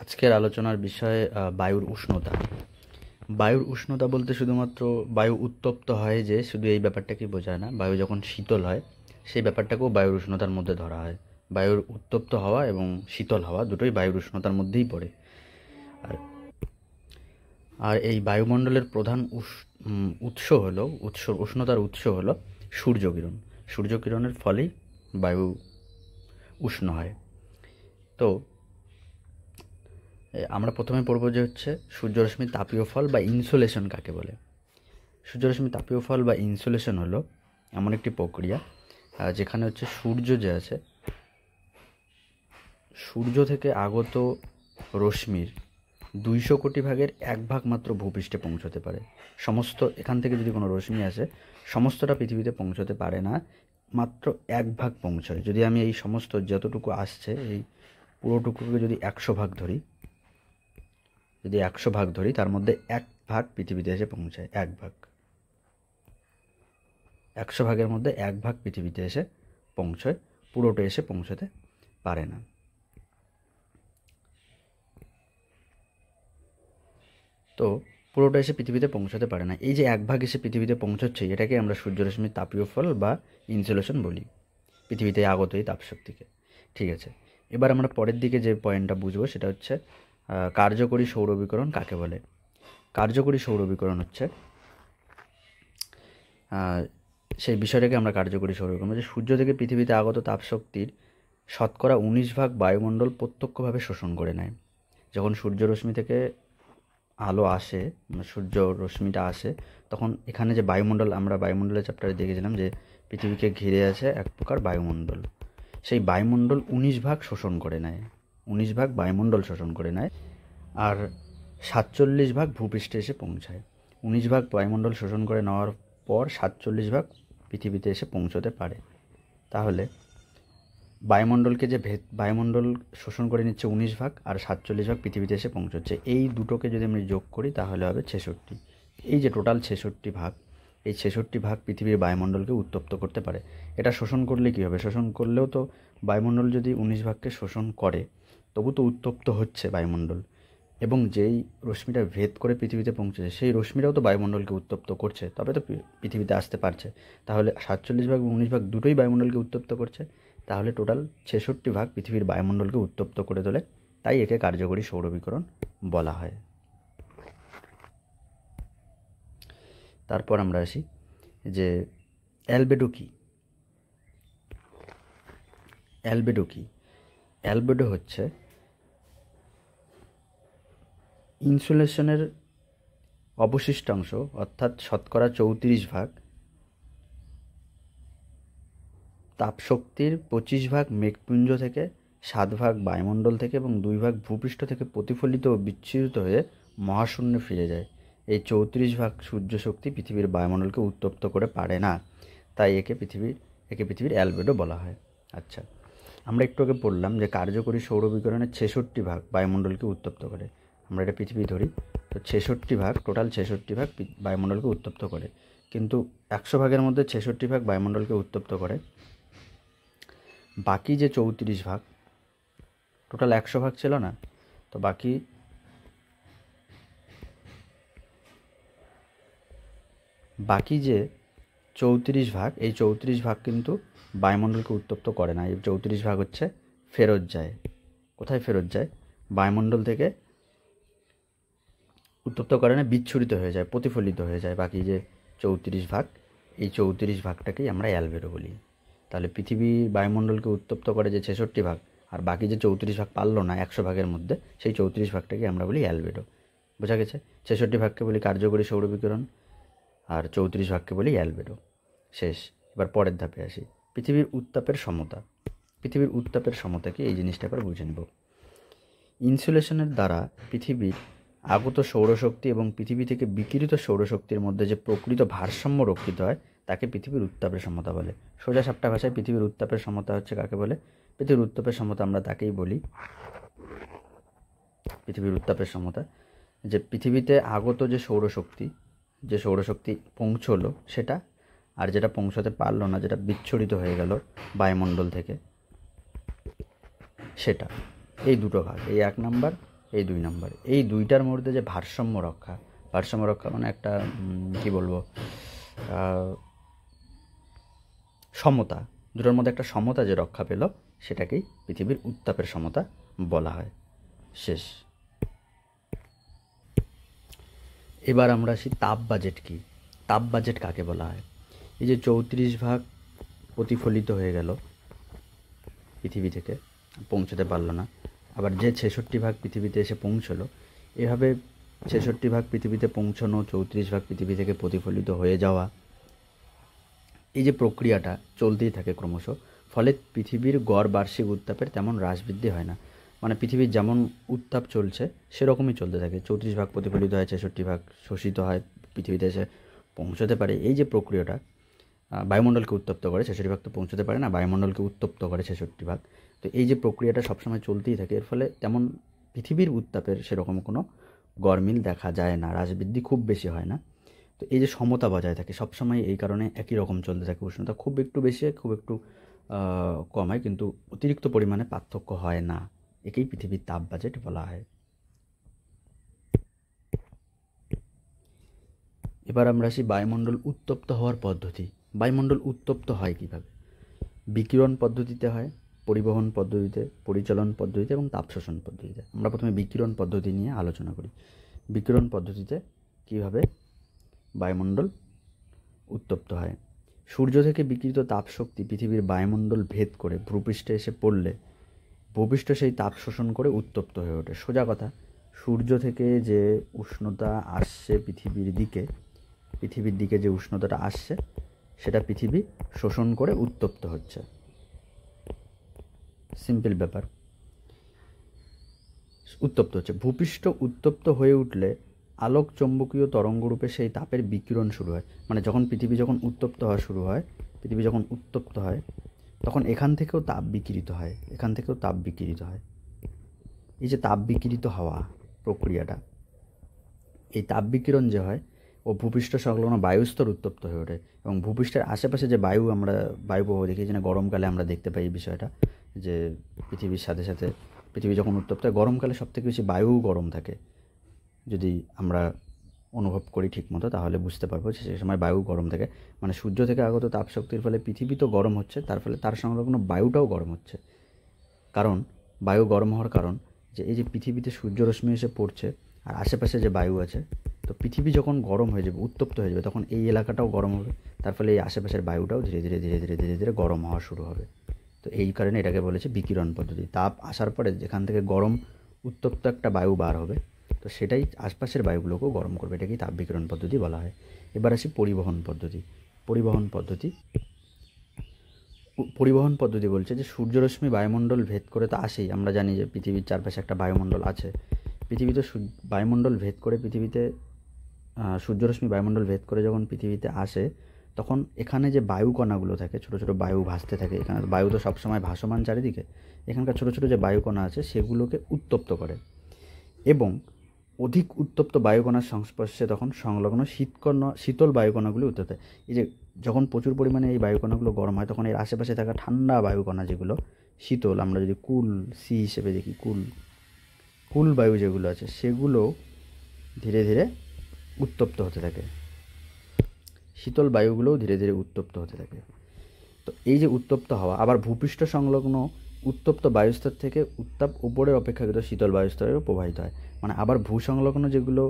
আজকের আলোচনার বিষয় বায়ুর উষ্ণতা। বায়ুর উষ্ণতা বলতে শুধুমাত্র বায়ু উত্তপ্ত হয় যে শুধু এই ব্যাপারটাকেই বোঝায় না, বায়ু যখন শীতল হয় সেই ব্যাপারটাকেও বায়ুর উষ্ণতার মধ্যে ধরা হয়। বায়ুর উত্তপ্ত হওয়া এবং শীতল হওয়া দুটোই বায়ুর উষ্ণতার মধ্যেই পড়ে। আর আর এই বায়ুমণ্ডলের প্রধান উষ্ণতার উৎস হলো সূর্যকিরণ। সূর্যকিরণের ফলেই বায়ু উষ্ণ হয়। তো আমরা প্রথমে পড়ব যে হচ্ছে সূর্যরশ্মির তাপীয় ফল বা ইনসোলেশন কাকে বলে। সূর্যরশ্মির তাপীয় ফল বা ইনসোলেশন হলো এমন একটি প্রক্রিয়া যেখানে হচ্ছে সূর্য থেকে আগত রশ্মির 200 কোটি ভাগের 1 ভাগ মাত্র ভূপৃষ্ঠে পৌঁছতে পারে। এখান থেকে যদি কোনো রশ্মি আসে সমস্তটা পৃথিবীতে পৌঁছতে পারে না, মাত্র 1 ভাগ পৌঁছয়। যদি আমি এই সমস্ত যতটুকু আসছে এই পুরোটুকুকে যদি 100 ভাগ ধরি তার মধ্যে 1 ভাগ পৃথিবীতে এসে পৌঁছায়। 1 ভাগ, 100 ভাগের মধ্যে 1 ভাগ পৃথিবীতে এসে পৌঁছয়, পুরোটা এসে পৌঁছতে পারে না। তো পুরোটা এসে পৃথিবীতে পৌঁছতে পারে না, এই যে 1 ভাগ এসে পৃথিবীতে পৌঁছচ্ছে এটাকে আমরা সূর্যরশ্মির তাপীয় ফল বা ইনসোলেশন বলি, পৃথিবীতে আগত এই তাপশক্তিকে। ঠিক আছে, এবার আমরা পরের দিকে যে পয়েন্টটা বুঝবো সেটা হচ্ছে কার্যকরী সৌরবিকিরণ কাকে বলে। কার্যকরী সৌরবিকিরণ হচ্ছে সেই বিষয়টাকে আমরা কার্যকরী সৌরবিকিরণ যে সূর্য থেকে পৃথিবীতে আগত তাপশক্তির 19% ভাগ বায়ুমণ্ডল প্রত্যক্ষভাবে শোষণ করে নেয়। যখন সূর্যরশ্মি থেকে আলো আসে, সূর্য রশ্মিটা আসে, তখন এখানে যে বায়ুমণ্ডল, আমরা বায়ুমণ্ডলের চ্যাপ্টারে দেখেছিলাম যে পৃথিবীকে ঘিরে আছে এক প্রকার বায়ুমণ্ডল, সেই বায়ুমণ্ডল 19 ভাগ শোষণ করে নেয়, 19 ভাগ বায়ুমণ্ডল শোষণ করে নেয়, আর 47 ভাগ ভূপৃষ্ঠে এসে পৌঁছায়। 19 ভাগ বায়ুমণ্ডল শোষণ করে নেওয়ার পর 47 ভাগ পৃথিবীতে এসে পৌঁছতে পারে। তাহলে বায়ুমণ্ডল শোষণ করে নিচ্ছে 19 ভাগ, আর 47 ভাগ পৃথিবীতে এসে পৌঁছচ্ছে। এই দুটোকে যদি আমরা যোগ করি তাহলে হবে 66। এই যে টোটাল 66 ভাগ, এই 66 ভাগ পৃথিবীর বায়ুমণ্ডলকে উত্তপ্ত করতে পারে। এটা শোষণ করলে কী হবে? শোষণ করলেও তো বায়ুমণ্ডল যদি 19 ভাগকে শোষণ করে তবু তো উত্তপ্ত হচ্ছে বায়ুমণ্ডল, এবং যেই রশ্মিটা ভেদ করে পৃথিবীতে পৌঁছেছে সেই রশ্মিটাও তো বায়ুমণ্ডলকে উত্তপ্ত করছে, তবে তো পৃথিবীতে আসতে পারছে। তাহলে 47 ভাগ এবং 19 ভাগ দুটোই বায়ুমণ্ডলকে উত্তপ্ত করছে, তাহলে টোটাল 66 ভাগ পৃথিবীর বায়ুমণ্ডলকে উত্তপ্ত করে তোলে, তাই একে কার্যকরী সৌরবিকিরণ বলা হয়। তারপর আমরা আসি যে অ্যালবেডো কী। অ্যালবেডো হচ্ছে ইনসুলেশনের অবশিষ্টাংশ, অর্থাৎ 34% ভাগ তাপশক্তির 25 ভাগ মেঘপুঞ্জ থেকে, 7 ভাগ বায়ুমণ্ডল থেকে এবং 2 ভাগ ভূপৃষ্ঠ থেকে প্রতিফলিত ও বিচ্ছুরিত হয়ে মহাশূন্যে ফিরে যায়। এই 34 ভাগ সূর্যশক্তি পৃথিবীর বায়ুমণ্ডলকে উত্তপ্ত করে পারে না, তাই একে পৃথিবীর অ্যালবেডো বলা হয়। আচ্ছা, আমরা একটু আগে পড়লাম যে কার্যকরী সৌরবিকিরণের 66 ভাগ বায়ুমণ্ডলকে উত্তপ্ত করে। আমরা এটা পৃথিবী ধরি, তো 66 ভাগ, টোটাল 66 ভাগ বায়ুমণ্ডলকে উত্তপ্ত করে, কিন্তু 100 ভাগের মধ্যে 66 ভাগ বায়ুমণ্ডলকে উত্তপ্ত করে, বাকি যে 34 ভাগ, টোটাল 100 ভাগ ছিল না, তো বাকি যে 34 ভাগ, এই 34 ভাগ কিন্তু বায়ুমণ্ডলকে উত্তপ্ত করে না। এই 34 ভাগ হচ্ছে ফেরত যায়। কোথায় ফেরত যায়? বায়ুমণ্ডল থেকে উত্তপ্ত করে না, বিচ্ছুরিত হয়ে যায়, প্রতিফলিত হয়ে যায়। বাকি যে 34 ভাগ, এই 34 ভাগটাকেই আমরা অ্যালবেডো বলি। তাহলে পৃথিবী বায়ুমণ্ডলকে উত্তপ্ত করে যে 66 ভাগ, আর বাকি যে 34 ভাগ পারলো না 100 ভাগের মধ্যে, সেই 34 ভাগটাকে আমরা বলি অ্যালবেডো। বোঝা গেছে? 66 ভাগকে বলি কার্যকরী সৌরবিকিরণ, আর 34 ভাগকে বলি অ্যালবেডো। শেষ। এবার পরের ধাপে আসি, পৃথিবীর উত্তাপের সমতা। পৃথিবীর উত্তাপের সমতা কি, এই জিনিসটা এবার বুঝে নেব। ইনসুলেশনের দ্বারা পৃথিবীর আগত সৌরশক্তি এবং পৃথিবী থেকে বিকিরিত সৌরশক্তির মধ্যে যে প্রকৃত ভারসাম্য রক্ষিত হয় তাকে পৃথিবীর উত্তাপের সমতা বলে। সোজা সাপটা ভাষায় পৃথিবীর উত্তাপের সমতা হচ্ছে কাকে বলে? পৃথিবীর উত্তাপের সমতা আমরা তাকেই বলি। পৃথিবীর উত্তাপের সমতা যে পৃথিবীতে আগত যে সৌরশক্তি পৌঁছলো সেটা, আর যেটা পৌঁছতে পারলো না, যেটা বিচ্ছুরিত হয়ে গেল বায়ুমণ্ডল থেকে, সেটা। এই দুটো ভাগ, এই 1 নাম্বার এই 2 নম্বর। এই দুইটার মধ্যে যে ভারসাম্য রক্ষা মানে একটা কি বলবো, সমতা, দুটোর মধ্যে একটা সমতা যে রক্ষা পেল সেটাকেই পৃথিবীর উত্তাপের সমতা বলা হয়। শেষ। এবার আমরা আসি তাপ বাজেট কি। তাপ বাজেট কাকে বলা হয়? এই যে 34 ভাগ প্রতিফলিত হয়ে গেল পৃথিবী থেকে, পৌঁছতে পারলো না, আবার যে 66 ভাগ পৃথিবীতে এসে পৌঁছলো, এভাবে 66 ভাগ পৃথিবীতে পৌঁছানো, 34 ভাগ পৃথিবী থেকে প্রতিফলিত হয়ে যাওয়া, এই যে প্রক্রিয়াটা চলতেই থাকে ক্রমশ, ফলে পৃথিবীর গড় বার্ষিক উত্তাপের তেমন হ্রাস বৃদ্ধি হয় না। মানে পৃথিবীর যেমন উত্তাপ চলছে সেরকমই চলতে থাকে। 34 ভাগ প্রতিফলিত হয়, 66 ভাগ শোষিত হয়, পৃথিবীতে এসে পৌঁছতে পারে। এই যে প্রক্রিয়াটা বায়ুমণ্ডলকে উত্তপ্ত করে, 66 ভাগ তো পৌঁছতে পারে না, বায়ুমণ্ডলকে উত্তপ্ত করে 66 ভাগ। তো এই যে প্রক্রিয়াটা সবসময় চলতেই থাকে, এর ফলে তেমন পৃথিবীর উত্তাপের সেরকম কোনো গরমিল দেখা যায় না, হ্রাস বৃদ্ধি খুব বেশি হয় না। তো এই যে সমতা বজায় থাকে সবসময়, এই কারণে একই রকম চলতে থাকে। উষ্ণতা খুব একটু বেশি হয়, খুব একটু কম হয়, কিন্তু অতিরিক্ত পরিমাণে পার্থক্য হয় না। একেই পৃথিবীর তাপ বাজেট বলা হয়। এবার আমরা আসি বায়ুমণ্ডল উত্তপ্ত হওয়ার পদ্ধতি। বায়ুমণ্ডল উত্তপ্ত হয় কীভাবে? বিকিরণ পদ্ধতিতে হয়, পরিবহন পদ্ধতিতে, পরিচালন পদ্ধতিতে এবং তাপ শোষণ পদ্ধতিতে। আমরা প্রথমে বিকিরণ পদ্ধতি নিয়ে আলোচনা করি। বিকিরণ পদ্ধতিতে কীভাবে বায়ুমণ্ডল উত্তপ্ত হয়? সূর্য থেকে বিকিরিত তাপশক্তি পৃথিবীর বায়ুমণ্ডল ভেদ করে ভূপৃষ্ঠে এসে পড়লে ভূপৃষ্ঠ সেই তাপ শোষণ করে উত্তপ্ত হয়ে ওঠে। সোজা কথা, সূর্য থেকে যে উষ্ণতা আসছে পৃথিবীর দিকে যে উষ্ণতাটা আসছে সেটা পৃথিবী শোষণ করে উত্তপ্ত হচ্ছে। সিম্পল ব্যাপার, উত্তপ্ত হচ্ছে। ভূপৃষ্ঠ উত্তপ্ত হয়ে উঠলে আলোক চৌম্বকীয় তরঙ্গরূপে সেই তাপের বিকিরণ শুরু হয়। মানে পৃথিবী যখন উত্তপ্ত হওয়া শুরু হয়, তখন এখান থেকেও তাপ বিকিরিত হয়। এই যে তাপ বিকিরিত হওয়া প্রক্রিয়াটা, এই তাপ বিকিরণ যে হয় ও ভূপৃষ্ঠ সংলগ্ন বায়ুস্তর উত্তপ্ত হয়ে ওঠে, এবং ভূপৃষ্ঠের আশেপাশে যে বায়ু প্রবাহ দেখি, যেন গরমকালে আমরা দেখতে পাই এই বিষয়টা, যে পৃথিবীর সাথে সাথে পৃথিবী যখন উত্তপ্ত হয়, গরমকালে সবথেকে বেশি বায়ু গরম থাকে। যদি আমরা অনুভব করি ঠিক মতো তাহলে বুঝতে পারবো যে সেই সময় বায়ু গরম থাকে। মানে সূর্য থেকে আগত তাপশক্তির ফলে পৃথিবী তো গরম হচ্ছে, তার ফলে তার সংলগ্ন বায়ুটাও গরম হচ্ছে। কারণ বায়ু গরম হওয়ার কারণ যে এই যে পৃথিবীতে সূর্যরশ্মি এসে পড়ছে আর আশেপাশে যে বায়ু আছে, তো পৃথিবী যখন গরম হয়ে যাবে, উত্তপ্ত হয়ে যাবে, তখন এই এলাকাটাও গরম হবে, তার ফলে এই আশেপাশের বায়ুটাও ধীরে ধীরে গরম হওয়া শুরু হবে। তো এই কারণে এটাকে বলেছে বিকিরণ পদ্ধতি। তাপ আসার পরে যেখান থেকে গরম উত্তপ্ত একটা বায়ু বার হবে, তো সেটাই আশপাশের বায়ুগুলোকেও গরম করবে, এটাকেই তাপ বিকিরণ পদ্ধতি বলা হয়। এবার আসি পরিবহন পদ্ধতি বলছে যে সূর্যরশ্মি বায়ুমণ্ডল ভেদ করে তো আসেই। আমরা জানি যে পৃথিবীর চারপাশে একটা বায়ুমণ্ডল আছে। পৃথিবীতে বায়ুমণ্ডল ভেদ করে পৃথিবীতে সূর্যরশ্মি বায়ুমণ্ডল ভেদ করে যখন পৃথিবীতে আসে, তখন এখানে যে বায়ুকণাগুলো থাকে, ছোটো ছোটো বায়ু ভাসতে থাকে, এখানে বায়ু তো সবসময় ভাসমান চারিদিকে, এখানকার ছোটো ছোটো যে বায়ুকণা আছে সেগুলোকে উত্তপ্ত করে, এবং অধিক উত্তপ্ত বায়ুকণার সংস্পর্শে তখন সংলগ্ন শীতল বায়ুকণাগুলি উত্তপ্ত হয়। এই যে যখন প্রচুর পরিমাণে এই বায়ুকণাগুলো গরম হয়, তখন এর আশেপাশে থাকা ঠান্ডা বায়ুকণা যেগুলো শীতল, আমরা যদি কুল সি হিসেবে দেখি, কুল বায়ু যেগুলো আছে সেগুলো ধীরে ধীরে উত্তপ্ত হতে থাকে, শীতল বায়ুগুলোও ধীরে ধীরে উত্তপ্ত হতে থাকে। তো এই যে উত্তপ্ত হওয়া, আবার ভূপৃষ্ঠ সংলগ্ন উত্তপ্ত বায়ুস্তর থেকে উত্তাপ উপরের অপেক্ষাকৃত শীতল বায়ুস্তরেও প্রবাহিত হয়। মানে আবার ভূসংলগ্ন যেগুলো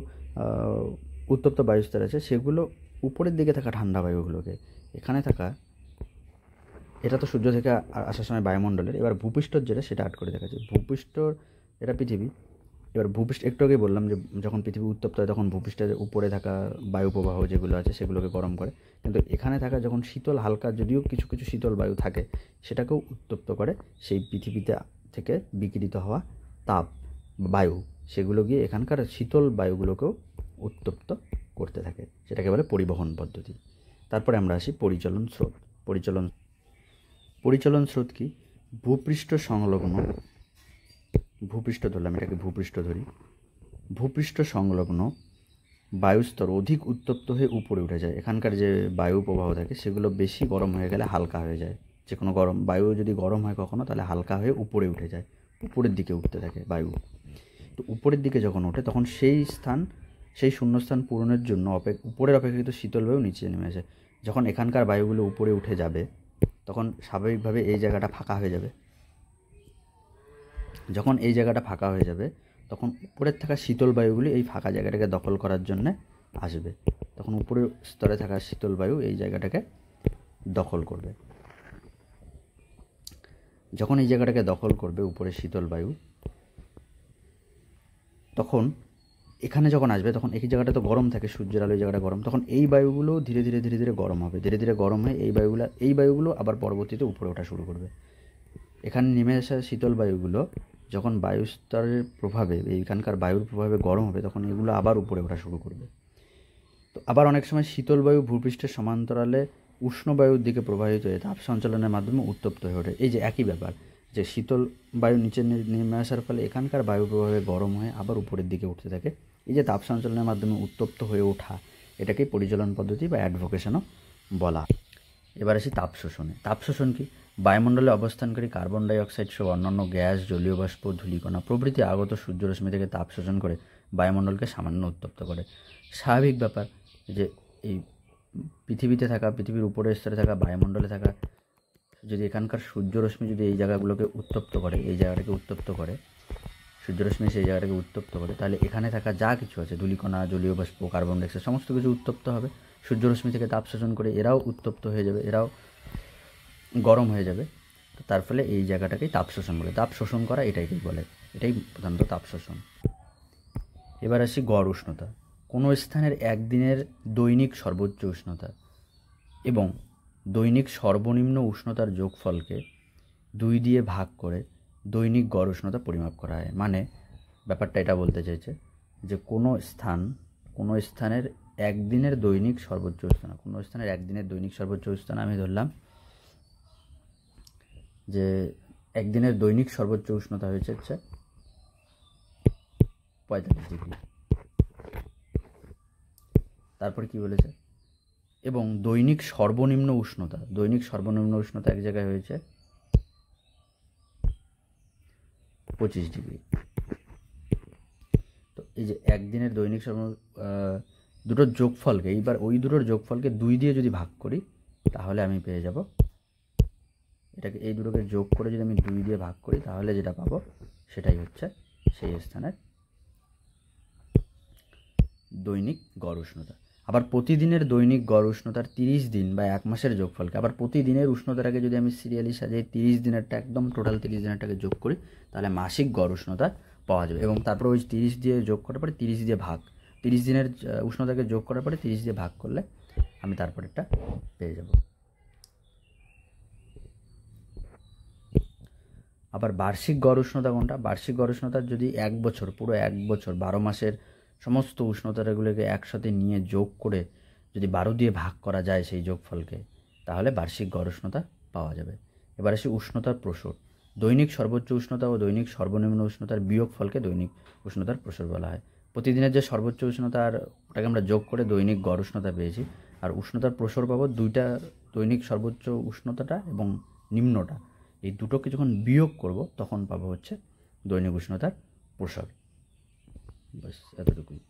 উত্তপ্ত বায়ুস্তর আছে সেগুলো উপরের দিকে থাকা ঠান্ডা বায়ুগুলোকে, এখানে থাকা, এটা তো সূর্য থেকে আসার সময় বায়ুমণ্ডলের, এবার ভূপৃষ্ঠর যেটা সেটা আট করে দেখাচ্ছে। ভূপৃষ্ঠর এটা পৃথিবী, এবার ভূপৃষ্ঠ একটু আগেই বললাম যে যখন পৃথিবী উত্তপ্ত হয় তখন ভূপৃষ্ঠের উপরে থাকা বায়ু প্রবাহ যেগুলো আছে সেগুলোকে গরম করে, কিন্তু এখানে থাকা যখন শীতল হালকা, যদিও কিছু কিছু শীতল বায়ু থাকে, সেটাকেও উত্তপ্ত করে। সেই পৃথিবীতে থেকে বিকিরিত হওয়া তাপ বায়ু সেগুলো গিয়ে এখানকার শীতল বায়ুগুলোকেও উত্তপ্ত করতে থাকে, সেটাকে বলে পরিবহন পদ্ধতি। তারপরে আমরা আসি পরিচলন স্রোত। পরিচলন স্রোত কি? ভূপৃষ্ঠ সংলগ্ন, ভূপৃষ্ঠ ধরলাম, এটাকে ভূপৃষ্ঠ ধরি, ভূপৃষ্ঠ সংলগ্ন বায়ুস্তর অধিক উত্তপ্ত হয়ে উপরে উঠে যায়। এখানকার যে বায়ু প্রবাহ থাকে সেগুলো বেশি গরম হয়ে গেলে হালকা হয়ে যায়। যে কোনো বায়ু যদি গরম হয় কখনো, তাহলে হালকা হয়ে উপরে উঠে যায়, উপরের দিকে উঠতে থাকে বায়ু। তো উপরের দিকে যখন ওঠে তখন সেই শূন্যস্থান পূরণের জন্য উপরের অপেক্ষাকৃত শীতল বায়ু নিচে নেমে আসে। যখন এখানকার বায়ুগুলো উপরে উঠে যাবে তখন স্বাভাবিকভাবে এই জায়গাটা ফাঁকা হয়ে যাবে। যখন এই জায়গাটা ফাঁকা হয়ে যাবে তখন উপরের থাকা শীতল বায়ুগুলি এই ফাঁকা জায়গাটাকে দখল করার জন্যে আসবে। তখন উপরের স্তরে থাকা শীতল বায়ু এই জায়গাটাকে দখল করবে। যখন এই জায়গাটাকে দখল করবে উপরে শীতল বায়ু, তখন এখানে যখন আসবে তখন এই জায়গাটা তো গরম থাকে, সূর্যের আলো এই জায়গাটা গরম, তখন এই বায়ুগুলো ধীরে ধীরে ধীরে ধীরে গরম হবে। ধীরে ধীরে গরম হয়ে এই বায়ুগুলো আবার পরবর্তীতে উপরে ওঠা শুরু করবে। এখানে নেমে আসা শীতল বায়ুগুলো যখন বায়ুস্তরের প্রভাবে, এইখানকার বায়ুর প্রভাবে গরম হবে, তখন এগুলো আবার উপরে ওঠা শুরু করবে। তো আবার অনেক সময় শীতল বায়ু ভূপৃষ্ঠের সমান্তরালে উষ্ণ বায়ুর দিকে প্রবাহিত হয়ে তাপ সঞ্চালনের মাধ্যমে উত্তপ্ত হয়ে ওঠে। এই যে একই ব্যাপার, যে শীতল বায়ু নিচে নেমে আসার ফলে এখানকার বায়ু প্রভাবে গরম হয়ে আবার উপরের দিকে উঠতে থাকে। এই যে তাপ সঞ্চালনের মাধ্যমে উত্তপ্ত হয়ে ওঠা, এটাকেই পরিচালন পদ্ধতি বা অ্যাডভোকেশনও বলা। এবার আসি তাপ শোষণে। তাপ শোষণ কি? বায়ুমণ্ডলে অবস্থানকারী কার্বন ডাইঅক্সাইড সহ অন্যান্য গ্যাস, জলীয় বাষ্প, ধূলিকণা প্রভৃতি আগত সূর্যরশ্মি থেকে তাপ শোষণ করে বায়ুমণ্ডলকে সামান্য উত্তপ্ত করে। স্বাভাবিক ব্যাপার যে এই পৃথিবীর উপরের স্তরে থাকা বায়ুমণ্ডলে থাকা যদি এখানকার সূর্যরশ্মি যদি এই জায়গাগুলোকে উত্তপ্ত করে, এই জায়গাটাকে উত্তপ্ত করে, সূর্যরশ্মি সেই জায়গাটাকে উত্তপ্ত করে, তাহলে এখানে থাকা যা কিছু আছে, ধূলিকণা, জলীয় বাষ্প, কার্বন ডাইঅক্সাইড, সমস্ত কিছু উত্তপ্ত হবে। সূর্যরশ্মি থেকে তাপ শোষণ করে এরাও উত্তপ্ত হয়ে যাবে, এরাও গরম হয়ে যাবে। তো তার ফলে এই জায়গাটাকেই তাপ শোষণ বলে। তাপ শোষণ করা এটাকেই বলে, এটাই প্রধানত তাপ শোষণ। এবার আসি গড় উষ্ণতা। কোনো স্থানের একদিনের দৈনিক সর্বোচ্চ উষ্ণতা এবং দৈনিক সর্বনিম্ন উষ্ণতার যোগফলকে 2 দিয়ে ভাগ করে দৈনিক গড় উষ্ণতা পরিমাপ করা হয়। মানে ব্যাপারটা এটা বলতে চাইছে যে কোনো স্থানের একদিনের দৈনিক সর্বোচ্চ উষ্ণতা, আমি ধরলাম যে একদিনের দৈনিক সর্বোচ্চ উষ্ণতা হচ্ছে 45 ডিগ্রি। তারপরে কি বলেছে? এবং দৈনিক সর্বনিম্ন উষ্ণতা এক জায়গায় হয়েছে 25 ডিগ্রি। তো এই যে একদিনের দৈনিক দুটোর যোগফলকে, এইবার ওই দুটোর যোগফলকে 2 দিয়ে যদি ভাগ করি তাহলে আমি পেয়ে যাব, এটাকে এই দুটোকে যোগ করে যদি আমি 2 দিয়ে ভাগ করি তাহলে যেটা পাবো সেটাই হচ্ছে সেই স্থানের দৈনিক গড় উষ্ণতা। আবার প্রতিদিনের দৈনিক গড় উষ্ণতার 30 দিন বা 1 মাসের যোগফলকে, আবার প্রতিদিনের উষ্ণতাটাকে যদি আমি সিরিয়ালি সাজিয়ে 30 দিনেরটা একদম টোটাল 30 দিনেরটাকে যোগ করি তাহলে মাসিক গড় উষ্ণতা পাওয়া যাবে। এবং তারপর ওই 30 দিয়ে যোগ করার পরে 30 দিয়ে ভাগ, 30 দিনের উষ্ণতাকে যোগ করার পরে 30 দিয়ে ভাগ করলে আমি তারপরেরটা পেয়ে যাব। আবার বার্ষিক গড় উষ্ণতা কোনটা? বার্ষিক গড় উষ্ণতার যদি পুরো এক বছর 12 মাসের সমস্ত উষ্ণতাগুলোকে একসাথে নিয়ে যোগ করে যদি 12 দিয়ে ভাগ করা যায় সেই যোগফলকে, তাহলে বার্ষিক গড় উষ্ণতা পাওয়া যাবে। এবার আসি উষ্ণতার প্রসর। দৈনিক সর্বোচ্চ উষ্ণতা ও দৈনিক সর্বনিম্ন উষ্ণতার বিয়োগফলকে দৈনিক উষ্ণতার প্রসর বলা হয়। প্রতিদিনের যে সর্বোচ্চ উষ্ণতা আর ওটাকে আমরা যোগ করে দৈনিক গড় উষ্ণতা পেয়েছি, আর উষ্ণতার প্রসর পাবো দুইটা, দৈনিক সর্বোচ্চ উষ্ণতাটা এবং নিম্নটা, এই দুটোকে যখন বিয়োগ করব তখন পাবো হচ্ছে দৈনিক উষ্ণতার প্রসর। বাস এতটুকুই।